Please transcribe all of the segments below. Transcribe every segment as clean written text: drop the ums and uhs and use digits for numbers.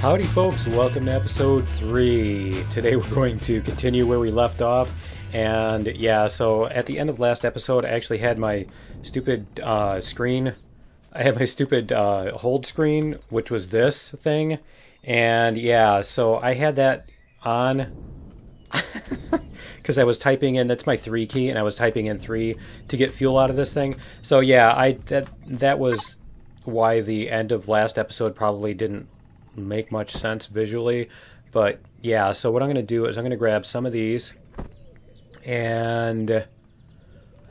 Howdy folks, welcome to episode 3. Today we're going to continue where we left off. And yeah, so at the end of last episode I actually had my stupid screen. I had my stupid hold screen, which was this thing. And yeah, so I had that on because I was typing in, that's my 3 key, and I was typing in 3 to get fuel out of this thing. So yeah, that was why the end of last episode probably didn't make much sense visually. But yeah, so what I'm going to do is I'm going to grab some of these, and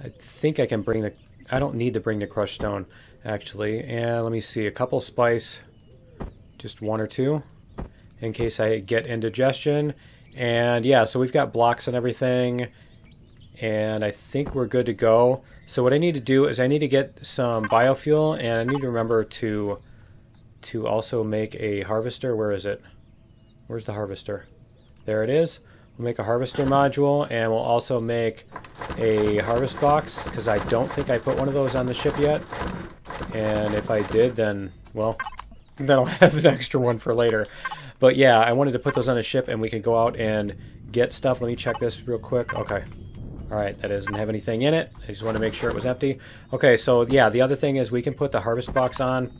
I think I can bring the, I don't need to bring the crushed stone actually. And let me see, a couple spice, just 1 or 2 in case I get indigestion. And yeah, so we've got blocks and everything, and I think we're good to go. So what I need to do is I need to get some biofuel, and I need to remember to also make a harvester. Where is it? Where's the harvester? There it is. We'll make a harvester module, and we'll also make a harvest box, because I don't think I put one of those on the ship yet. And if I did, then, well, then I'll have an extra one for later. But yeah, I wanted to put those on a ship, and we could go out and get stuff. Let me check this real quick. Okay. Alright, that doesn't have anything in it. I just want to make sure it was empty. Okay, so yeah, the other thing is we can put the harvest box on,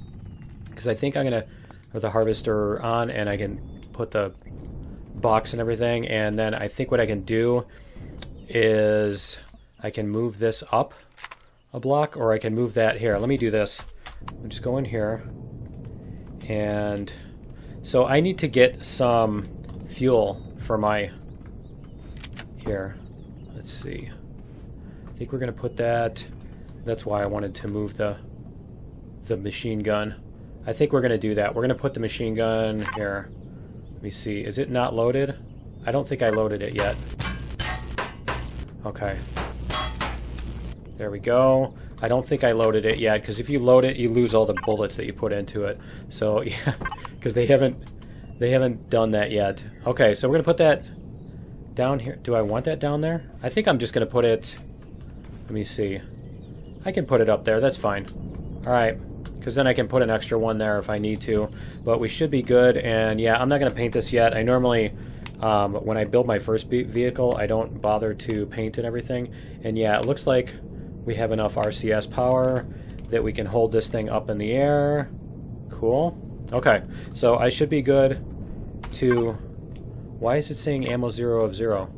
because I think I'm going to put the harvester on, and I can put the box and everything. And then I think what I can do is I can move this up a block, or I can move that here. Let me do this. I'll just go in here, and so I need to get some fuel for my, here, let's see. I think we're going to put that, that's why I wanted to move the machine gun. I think we're going to do that. We're going to put the machine gun here. Let me see, is it not loaded? I don't think I loaded it yet. Okay. There we go. I don't think I loaded it yet, because if you load it, you lose all the bullets that you put into it. So yeah, because they haven't done that yet. Okay, so we're gonna put that down here. Do I want that down there? I think I'm just gonna put it. Let me see. I can put it up there. That's fine. All right, because then I can put an extra one there if I need to. But we should be good. And yeah, I'm not gonna paint this yet. I normally, when I build my first vehicle, I don't bother to paint and everything. And yeah, it looks like we have enough RCS power that we can hold this thing up in the air. Cool. Okay, so I should be good to... Why is it saying ammo 0 of 0?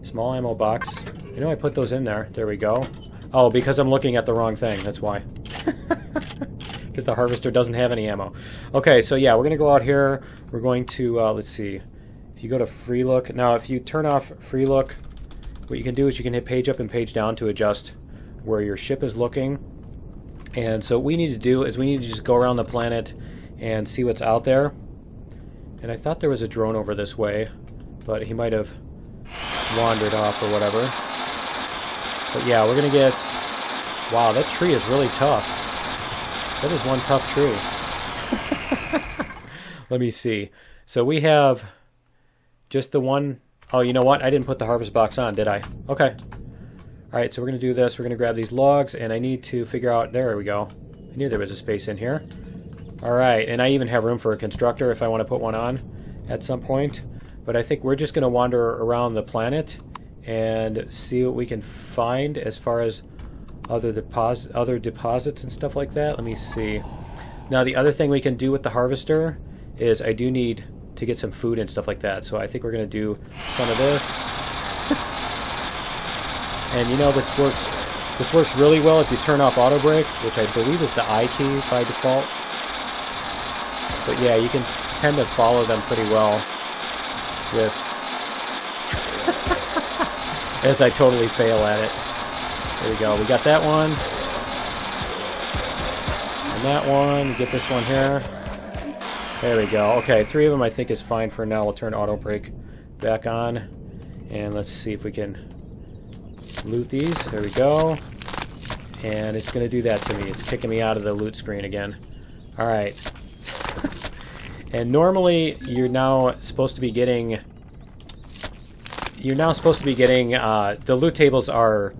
Small ammo box. You know, I put those in there. There we go. Oh, because I'm looking at the wrong thing. That's why. Because the harvester doesn't have any ammo. Okay, so yeah, we're going to go out here. We're going to, let's see. If you go to free look. Now, if you turn off free look, what you can do is you can hit page up and page down to adjust where your ship is looking. And so what we need to do is we need to just go around the planet and see what's out there. And I thought there was a drone over this way, but he might have wandered off or whatever. But yeah, we're going to get... Wow, that tree is really tough. That is one tough tree. Let me see. So we have just the one... Oh, you know what? I didn't put the harvest box on, did I? Okay. Alright, so we're going to do this. We're going to grab these logs, and I need to figure out... There we go. I knew there was a space in here. Alright, and I even have room for a constructor if I want to put one on at some point. But I think we're just going to wander around the planet and see what we can find as far as other deposits and stuff like that. Let me see. Now, the other thing we can do with the harvester is I do need to get some food and stuff like that. So I think we're going to do some of this. And you know, this works really well if you turn off auto brake, which I believe is the I key by default. But yeah, you can tend to follow them pretty well with as I totally fail at it. There we go. We got that one. And that one. Get this one here. There we go. Okay, 3 of them I think is fine for now. We'll turn auto brake back on. And let's see if we can loot these. There we go. And it's going to do that to me. It's kicking me out of the loot screen again. Alright. And normally you're now supposed to be getting... the loot tables are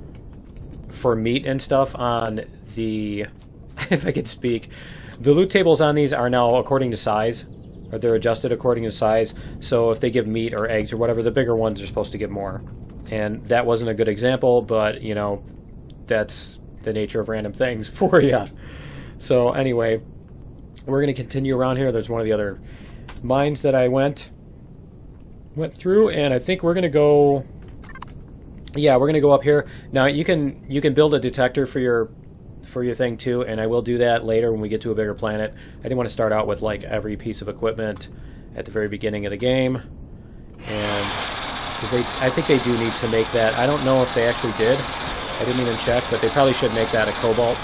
for meat and stuff on the... if I could speak. The loot tables on these are now according to size. or they're adjusted according to size. So if they give meat or eggs or whatever, the bigger ones are supposed to give more. And that wasn't a good example, but, you know, that's the nature of random things for you. So anyway, we're going to continue around here. There's one of the other mines that I went through, and I think we're going to go... Yeah, we're going to go up here. Now, you can build a detector for your thing too, and I will do that later when we get to a bigger planet. I didn't want to start out with like every piece of equipment at the very beginning of the game, and because I think they do need to make that. I don't know if they actually did. I didn't even check, but they probably should make that a cobalt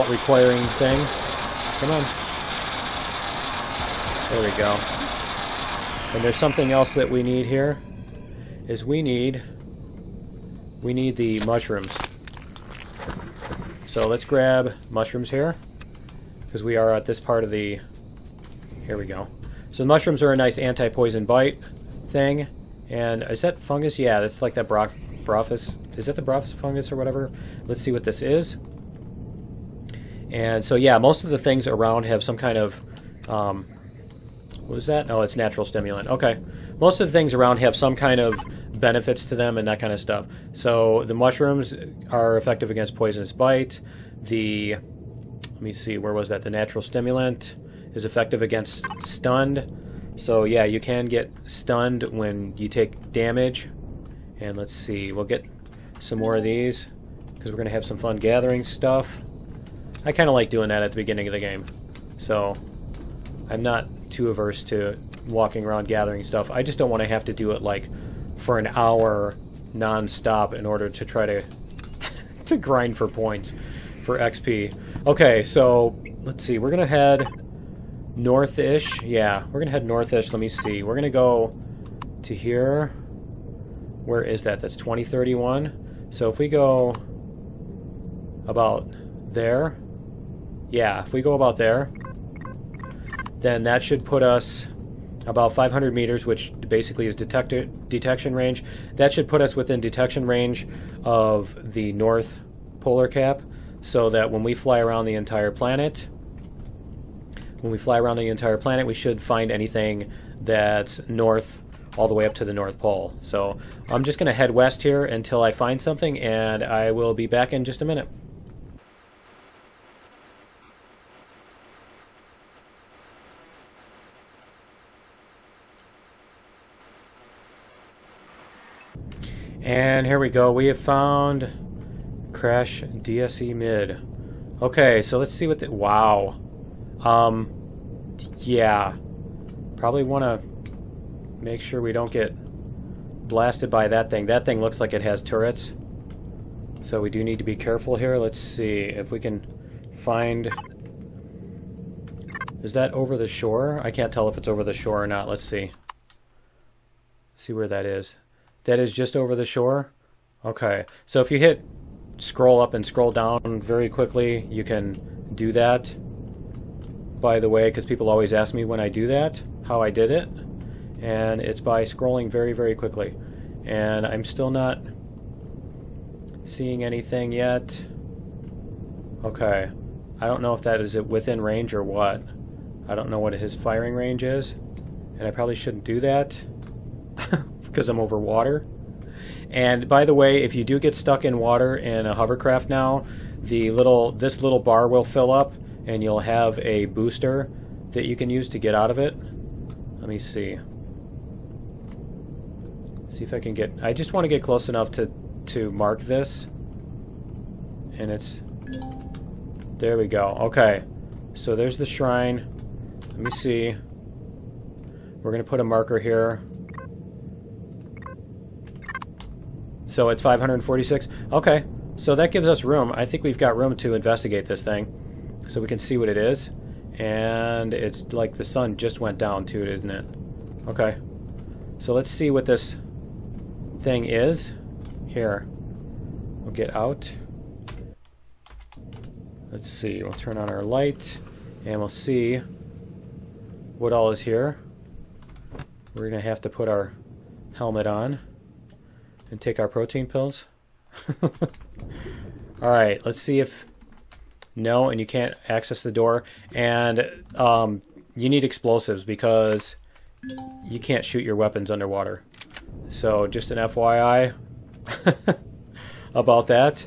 requiring thing. Come on. There we go. And there's something else that we need here. Is we need the mushrooms. So let's grab mushrooms here, because we are at this part of the... Here we go. So the mushrooms are a nice anti-poison bite thing. And is that fungus? Yeah, that's like that Brophus. Is that the Brophus fungus or whatever? Let's see what this is. And so yeah, most of the things around have some kind of... what was that? Oh, it's natural stimulant. Okay. Most of the things around have some kind of benefits to them and that kind of stuff. So the mushrooms are effective against poisonous bite. Let me see, where was that? The natural stimulant is effective against stunned. So yeah, you can get stunned when you take damage. And let's see, we'll get some more of these because we're going to have some fun gathering stuff. I kind of like doing that at the beginning of the game. So I'm not too averse to walking around gathering stuff. I just don't want to have to do it like for an hour non-stop in order to try to to grind for points for XP. Okay, so let's see. We're gonna head north-ish. Yeah, we're gonna head north-ish. Let me see. We're gonna go to here. Where is that? That's 2031. So if we go about there, yeah, if we go about there, then that should put us about 500 meters, which basically is detection range. That should put us within detection range of the North Polar Cap, so that when we fly around the entire planet, we should find anything that's north all the way up to the North Pole. So I'm just going to head west here until I find something, and I will be back in just a minute. And here we go. We have found Crash DSE mid. Okay, so let's see what the... Wow. Yeah. Probably want to make sure we don't get blasted by that thing. That thing looks like it has turrets. So we do need to be careful here. Let's see if we can find... Is that over the shore? I can't tell if it's over the shore or not. Let's see. See where that is. That is just over the shore? Okay. So if you hit scroll up and scroll down very quickly, you can do that. By the way, because people always ask me when I do that, how I did it. And it's by scrolling very, very quickly. And I'm still not seeing anything yet. Okay. I don't know if that is within range or what. I don't know what his firing range is. And I probably shouldn't do that. Because I'm over water. And by the way, if you do get stuck in water in a hovercraft now, this little bar will fill up, and you'll have a booster that you can use to get out of it. Let me see. See if I can get... I just want to get close enough to mark this. And it's... There we go. Okay. So there's the shrine. Let me see. We're going to put a marker here. So it's 546. Okay, so that gives us room. I think we've got room to investigate this thing, so we can see what it is. And it's like the sun just went down too, isn't it? Okay, so let's see what this thing is. Here, we'll get out. Let's see. We'll turn on our light, and we'll see what all is here. We're gonna have to put our helmet on and take our protein pills. Alright, let's see if... No, and you can't access the door. And you need explosives because you can't shoot your weapons underwater. So just an FYI about that.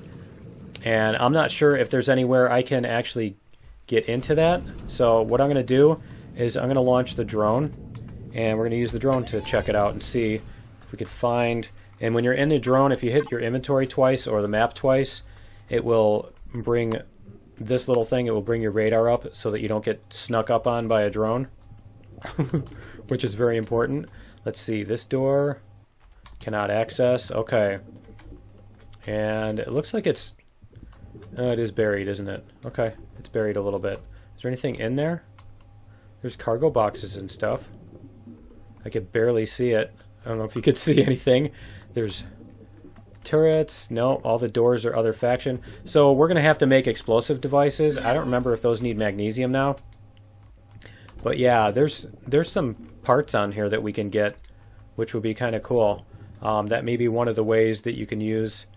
And I'm not sure if there's anywhere I can actually get into that. So what I'm going to do is I'm going to launch the drone, and we're going to use the drone to check it out and see if we could find... And when you're in the drone, if you hit your inventory twice or the map twice, it will bring this little thing, it will bring your radar up so that you don't get snuck up on by a drone, which is very important. Let's see, this door cannot access. Okay. And it looks like it's... it is buried, isn't it? Okay, it's buried a little bit. Is there anything in there? There's cargo boxes and stuff. I could barely see it. I don't know if you could see anything. There's turrets. No, all the doors are other faction. So we're going to have to make explosive devices. I don't remember if those need magnesium now. But yeah, there's some parts on here that we can get, which would be kind of cool. That may be one of the ways that you can use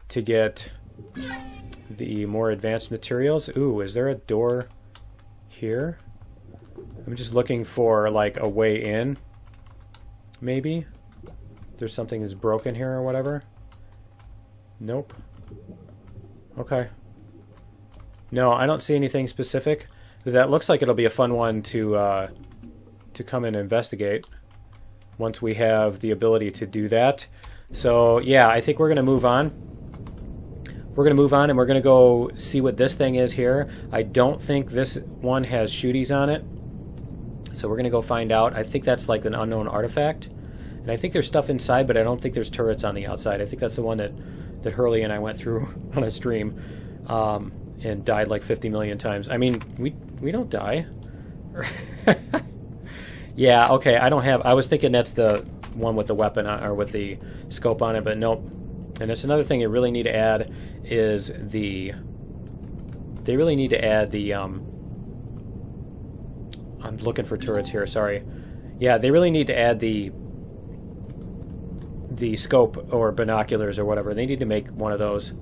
to get the more advanced materials. Ooh, is there a door here? I'm just looking for like a way in. Maybe? If there's something that's broken here or whatever. Nope. Okay. No, I don't see anything specific. That looks like it'll be a fun one to come and investigate once we have the ability to do that. So yeah, I think we're going to move on. We're going to move on and we're going to go see what this thing is here. I don't think this one has shooties on it. So we're going to go find out. I think that's like an unknown artifact. And I think there's stuff inside, but I don't think there's turrets on the outside. I think that's the one that Hurley and I went through on a stream and died like 50 million times. I mean, we don't die. Yeah, okay, I was thinking that's the one with the weapon or with the scope on it, but nope. And that's another thing they really need to add is they really need to add the, I'm looking for turrets here, sorry. Yeah, they really need to add the scope or binoculars or whatever. They need to make one of those.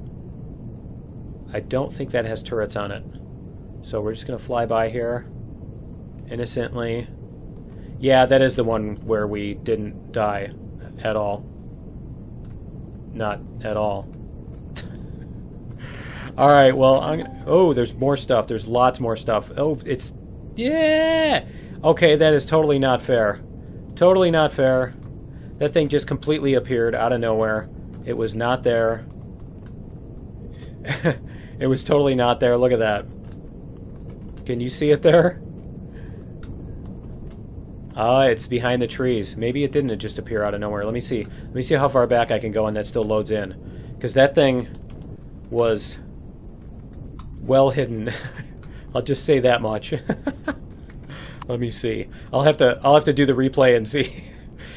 I don't think that has turrets on it. So we're just going to fly by here innocently. Yeah, that is the one where we didn't die at all. Not at all. Alright, well, oh, there's more stuff. There's lots more stuff. Oh, it's... Yeah! Okay, that is totally not fair. Totally not fair. That thing just completely appeared out of nowhere. It was not there. It was totally not there. Look at that. Can you see it there? Ah, it's behind the trees. Maybe it didn't just appear out of nowhere. Let me see. Let me see how far back I can go and that still loads in. Because that thing was well hidden. I'll just say that much. Let me see. I'll have to do the replay and see.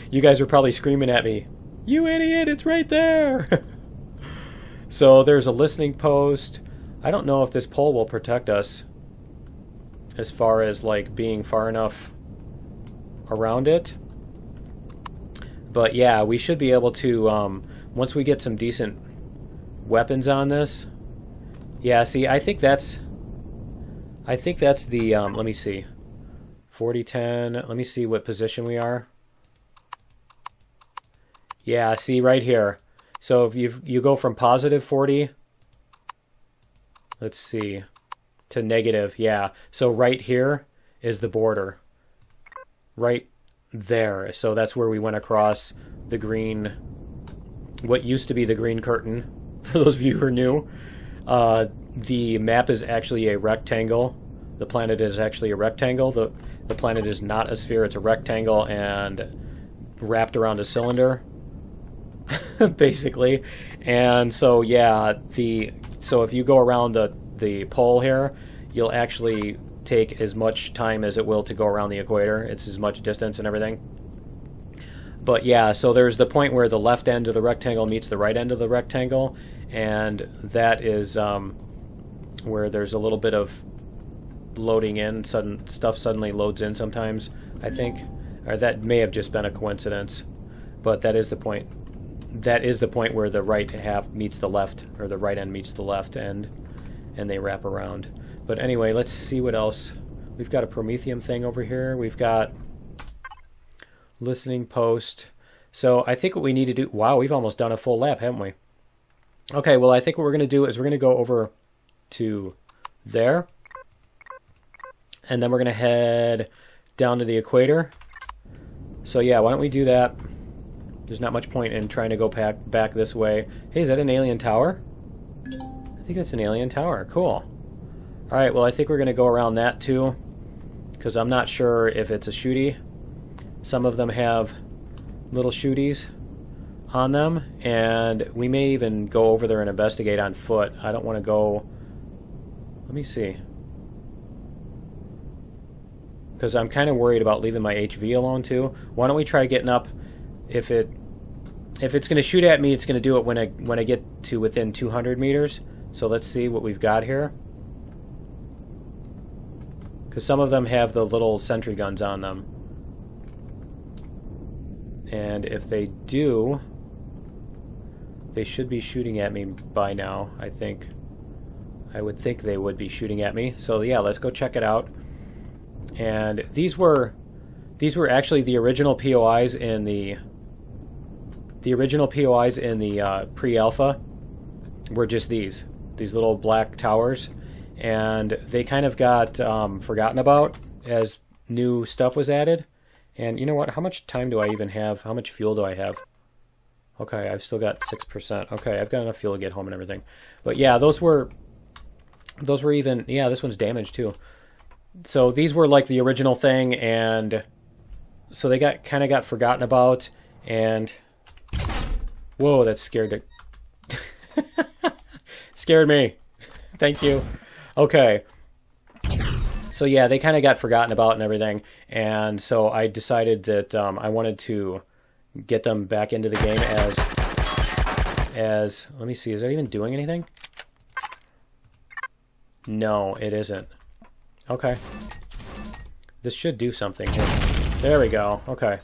You guys are probably screaming at me, "You idiot, it's right there!" So there's a listening post. I don't know if this pole will protect us as far as like being far enough around it. But yeah, we should be able to, once we get some decent weapons on this. Yeah, see, I think that's the, let me see. 40-10, let me see what position we are. Yeah, see right here. So if you go from positive 40, let's see, to negative, yeah. So right here is the border. Right there. So that's where we went across the green, what used to be the green curtain, for those of you who are new. The map is actually a rectangle. The planet is actually a rectangle. The planet is not a sphere, it's a rectangle and wrapped around a cylinder. Basically. And so yeah, so if you go around the pole here, you'll actually take as much time as it will to go around the equator. It's as much distance and everything. But yeah, so there's the point where the left end of the rectangle meets the right end of the rectangle, and that is where there's a little bit of loading in. Stuff suddenly loads in sometimes, I think. Or that may have just been a coincidence, but that is the point. That is the point where the right half meets the left, or the right end meets the left end, and they wrap around. But anyway, let's see what else. We've got a Prometheum thing over here. We've got listening post. So I think what we need to do... Wow, we've almost done a full lap, haven't we? Okay, well, I think what we're going to do is we're going to go over to there. And then we're going to head down to the equator. So yeah, why don't we do that? There's not much point in trying to go back this way. Hey, is that an alien tower? I think that's an alien tower. Cool. Alright, well, I think we're going to go around that too. Because I'm not sure if it's a shooty. Some of them have little shooties on them. And we may even go over there and investigate on foot. I don't want to go... Let me see. Because I'm kind of worried about leaving my HV alone too. Why don't we try getting up? If it's going to shoot at me, it's going to do it when I get to within 200 meters. So let's see what we've got here. Because some of them have the little sentry guns on them. And if they do, they should be shooting at me by now, I think. I would think they would be shooting at me. So yeah, let's go check it out. And these were actually the original POIs in the pre-alpha were just these little black towers, and they kind of got forgotten about as new stuff was added. And you know what? How much time do I even have? How much fuel do I have? Okay, I've still got 6%. Okay, I've got enough fuel to get home and everything. But yeah, those were even... Yeah, this one's damaged too. So these were like the original thing, and so they kind of got forgotten about. And whoa, that scared scared me. Thank you. Okay. So yeah, they kind of got forgotten about and everything, and so I decided that I wanted to get them back into the game as let me see, is that even doing anything? No, it isn't. Okay. This should do something here. There we go. Okay.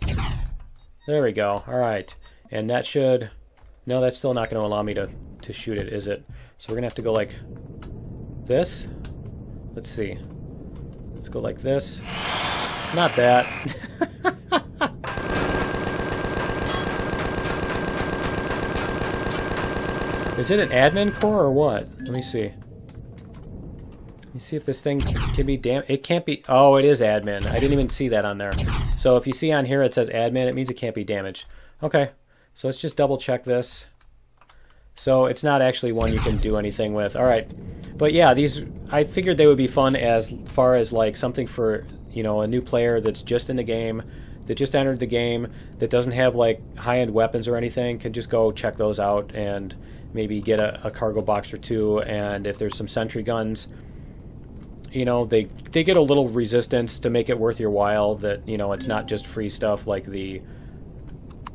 There we go. Alright. And that should... No, that's still not going to allow me to shoot it, is it? So we're going to have to go like this. Let's see. Let's go like this. Not that. Is it an admin core or what? Let me see. Let me see if this thing can be damaged. It can't be... Oh, it is admin. I didn't even see that on there. So if you see on here it says admin, it means it can't be damaged. Okay. So let's just double check this. So it's not actually one you can do anything with. Alright. But yeah, these... I figured they would be fun as far as like something for, you know, a new player that's just in the game, that just entered the game, that doesn't have like high-end weapons or anything, can just go check those out and maybe get a cargo box or two. And if there's some sentry guns... You know, they get a little resistance to make it worth your while, that, you know, it's not just free stuff like the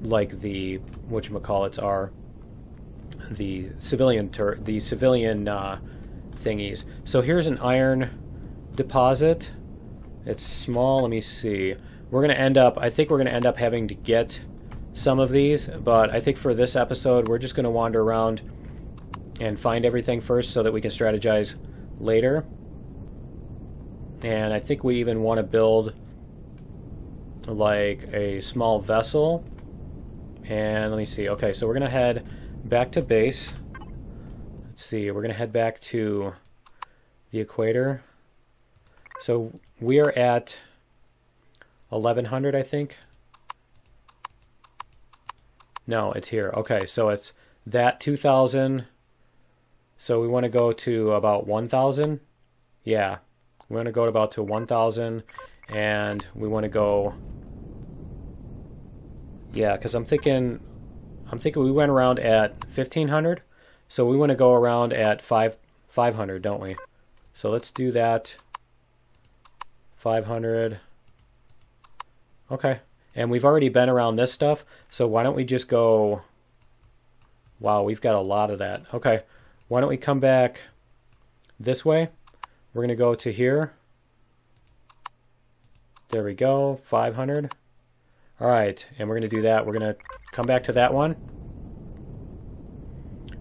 whatchamacallits are, the civilian thingies. So here's an iron deposit. It's small. Let me see. We're going to end up, I think we're going to end up having to get some of these, but I think for this episode we're just going to wander around and find everything first so that we can strategize later. And I think we even want to build like a small vessel. And let me see. Okay, so we're going to head back to base. Let's see. We're going to head back to the equator. So we are at 1100, I think. No, it's here. Okay, so it's that 2000. So we want to go to about 1000. Yeah. We want to go about to 1,000, and we want to go, yeah, because I'm thinking we went around at 1,500, so we want to go around at 500, don't we? So let's do that. 500. Okay, and we've already been around this stuff, so why don't we just go? Wow, we've got a lot of that. Okay, why don't we come back this way? We're going to go to here. There we go, 500. All right, and we're going to do that. We're going to come back to that one.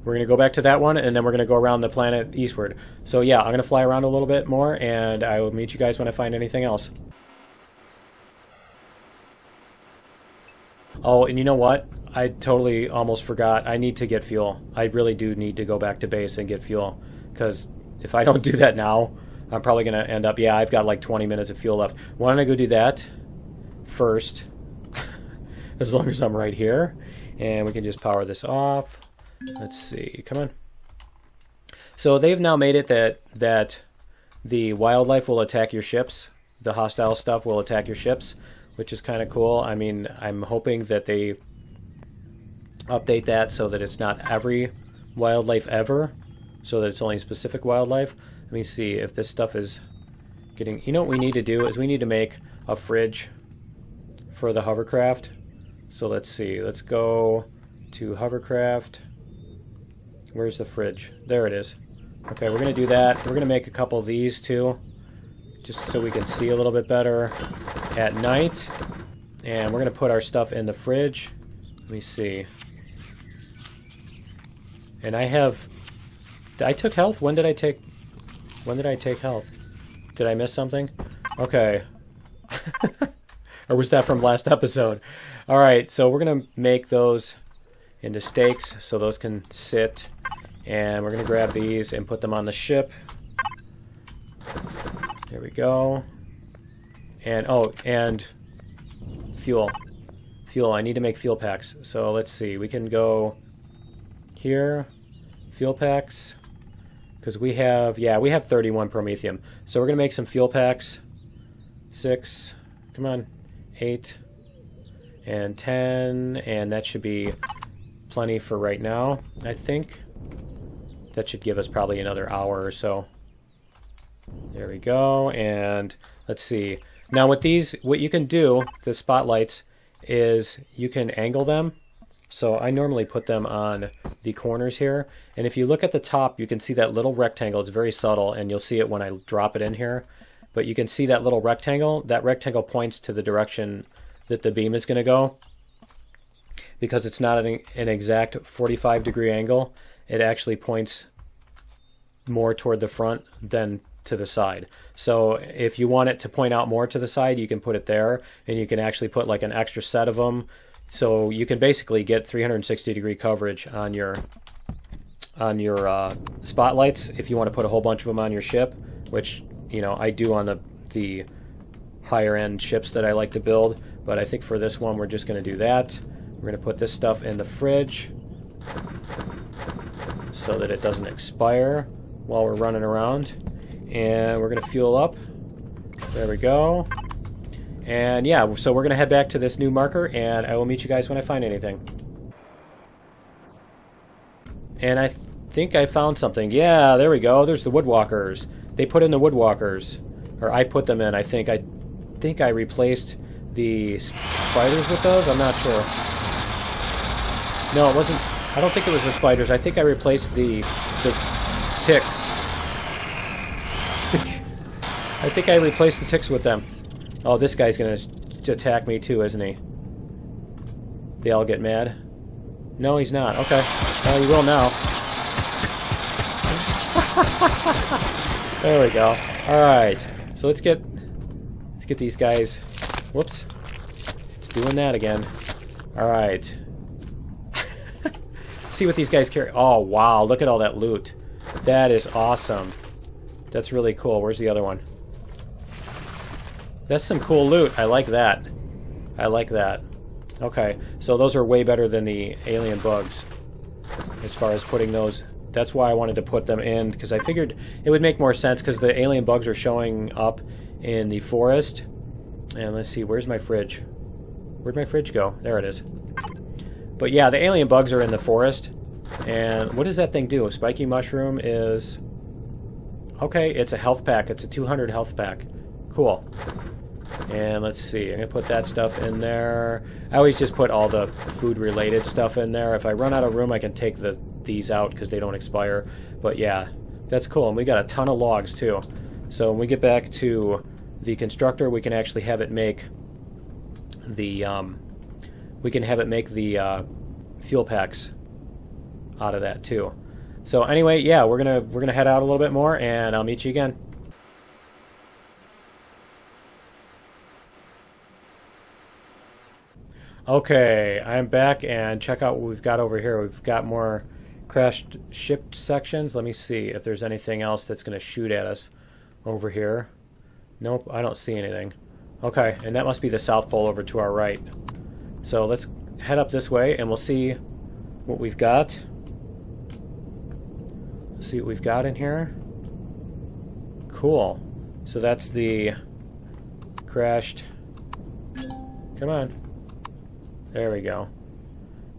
We're going to go back to that one, and then we're going to go around the planet eastward. So yeah, I'm going to fly around a little bit more, and I will meet you guys when I find anything else. Oh, and you know what? I totally almost forgot. I need to get fuel. I really do need to go back to base and get fuel. Because if I don't do that now, I'm probably going to end up... Yeah, I've got like 20 minutes of fuel left. Why don't I go do that first? As long as I'm right here. And we can just power this off. Let's see. Come on. So they've now made it that the wildlife will attack your ships. The hostile stuff will attack your ships, which is kind of cool. I mean, I'm hoping that they update that so that it's not every wildlife ever, so that it's only specific wildlife. Let me see if this stuff is getting... You know what we need to do is we need to make a fridge for the hovercraft. So let's see. Let's go to hovercraft. Where's the fridge? There it is. Okay, we're going to do that. We're going to make a couple of these too, just so we can see a little bit better at night. And we're going to put our stuff in the fridge. Let me see. And I took health? When did I take health? Did I miss something? Okay. Or was that from last episode? Alright, so we're going to make those into steaks so those can sit. And we're going to grab these and put them on the ship. There we go. And, oh, and fuel. Fuel, I need to make fuel packs. So let's see, we can go here, fuel packs, because we have, yeah, we have 31 promethium. So we're going to make some fuel packs. 6, come on, 8, and 10, and that should be plenty for right now, I think. That should give us probably another hour or so. There we go, and let's see. Now with these, what you can do, the spotlights, is you can angle them. So I normally put them on the corners here. And if you look at the top, you can see that little rectangle. It's very subtle, and you'll see it when I drop it in here. But you can see that little rectangle. That rectangle points to the direction that the beam is going to go. Because it's not an exact 45-degree angle, it actually points more toward the front than to the side. So if you want it to point out more to the side, you can put it there, and you can actually put like an extra set of them. So you can basically get 360-degree coverage on your spotlights if you want to put a whole bunch of them on your ship, which, you know, I do on the higher end ships that I like to build. But I think for this one, we're just going to do that. We're going to put this stuff in the fridge so that it doesn't expire while we're running around. And we're going to fuel up. There we go. And yeah, so we're going to head back to this new marker, and I will meet you guys when I find anything. And I think I found something. Yeah, there we go. There's the woodwalkers. They put in the woodwalkers. Or I put them in. I think I replaced the spiders with those. I'm not sure. No, it wasn't. I don't think it was the spiders. I think I replaced the ticks. I think I replaced the ticks with them. Oh, this guy's gonna attack me too, isn't he? They all get mad. No, he's not. Okay. Well, he will now. There we go. All right. So let's get these guys. Whoops. It's doing that again. All right. See what these guys carry. Oh, wow. Look at all that loot. That is awesome. That's really cool. Where's the other one? That's some cool loot. I like that. I like that. Okay, so those are way better than the alien bugs as far as putting those. That's why I wanted to put them in, because I figured it would make more sense, because the alien bugs are showing up in the forest. And let's see, where's my fridge? Where'd my fridge go? There it is. But yeah, the alien bugs are in the forest. And what does that thing do? A spiky mushroom is... Okay, it's a health pack. It's a 200 health pack. Cool. And let's see, I'm going to put that stuff in there. I always just put all the food-related stuff in there. If I run out of room, I can take these out because they don't expire. But yeah, that's cool. And we got a ton of logs, too. So when we get back to the constructor, we can actually have it make the... fuel packs out of that too. So anyway, yeah, we're gonna head out a little bit more, and I'll meet you again. Okay, I'm back, and check out what we've got over here. We've got more crashed ship sections. Let me see if there's anything else that's going to shoot at us over here. Nope, I don't see anything. Okay, and that must be the South Pole over to our right. So let's head up this way, and we'll see what we've got. Let's see what we've got in here. Cool. So that's the crashed... Come on. There we go.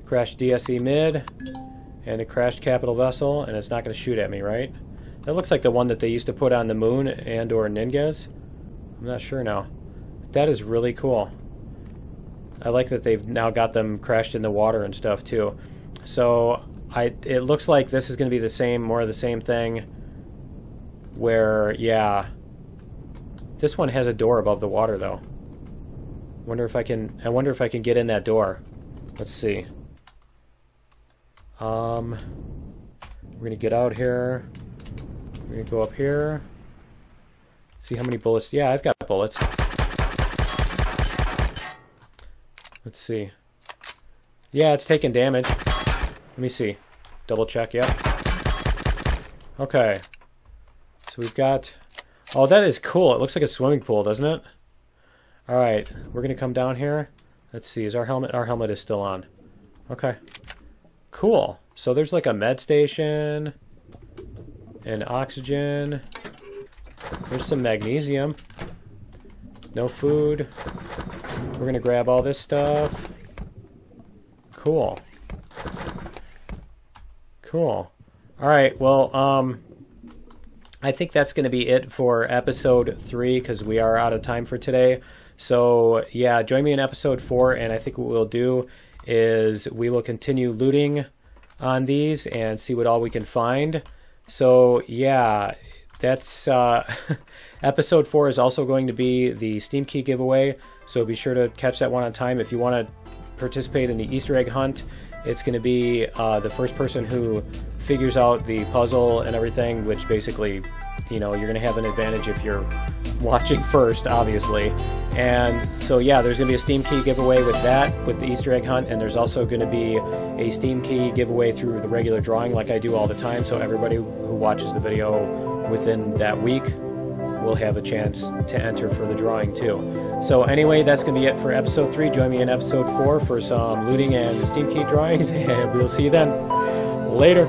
Crashed DSE mid, and a crashed capital vessel, and it's not going to shoot at me, right? That looks like the one that they used to put on the moon and or Ninjas. I'm not sure now. That is really cool. I like that they've now got them crashed in the water and stuff too. So it looks like this is going to be the same, more of the same thing. Where, yeah, this one has a door above the water though. I wonder if I can get in that door. Let's see. We're gonna get out here. We're gonna go up here. See how many bullets. Yeah, I've got bullets. Let's see. Yeah, it's taking damage. Let me see. Double check. Yep. Okay. So we've got. Oh, that is cool. It looks like a swimming pool, doesn't it? All right, we're gonna come down here. Let's see, is our helmet? Our helmet is still on. Okay, cool. So there's like a med station and oxygen. There's some magnesium. No food. We're gonna grab all this stuff. Cool. Cool. All right. Well, I think that's gonna be it for episode 3 because we are out of time for today. So yeah, join me in episode 4, and I think what we'll do is we will continue looting on these and see what all we can find. So yeah, that's episode 4 is also going to be the Steam Key giveaway. So be sure to catch that one on time. If you want to participate in the Easter egg hunt, it's going to be the first person who figures out the puzzle and everything, which basically, you know, you're going to have an advantage if you're watching first, obviously. And so yeah, there's going to be a Steam Key giveaway with that, with the Easter egg hunt, and there's also going to be a Steam Key giveaway through the regular drawing like I do all the time, so everybody who watches the video within that week will have a chance to enter for the drawing too. So anyway, that's going to be it for episode 3. Join me in episode 4 for some looting and Steam Key drawings, and we'll see you then. Later.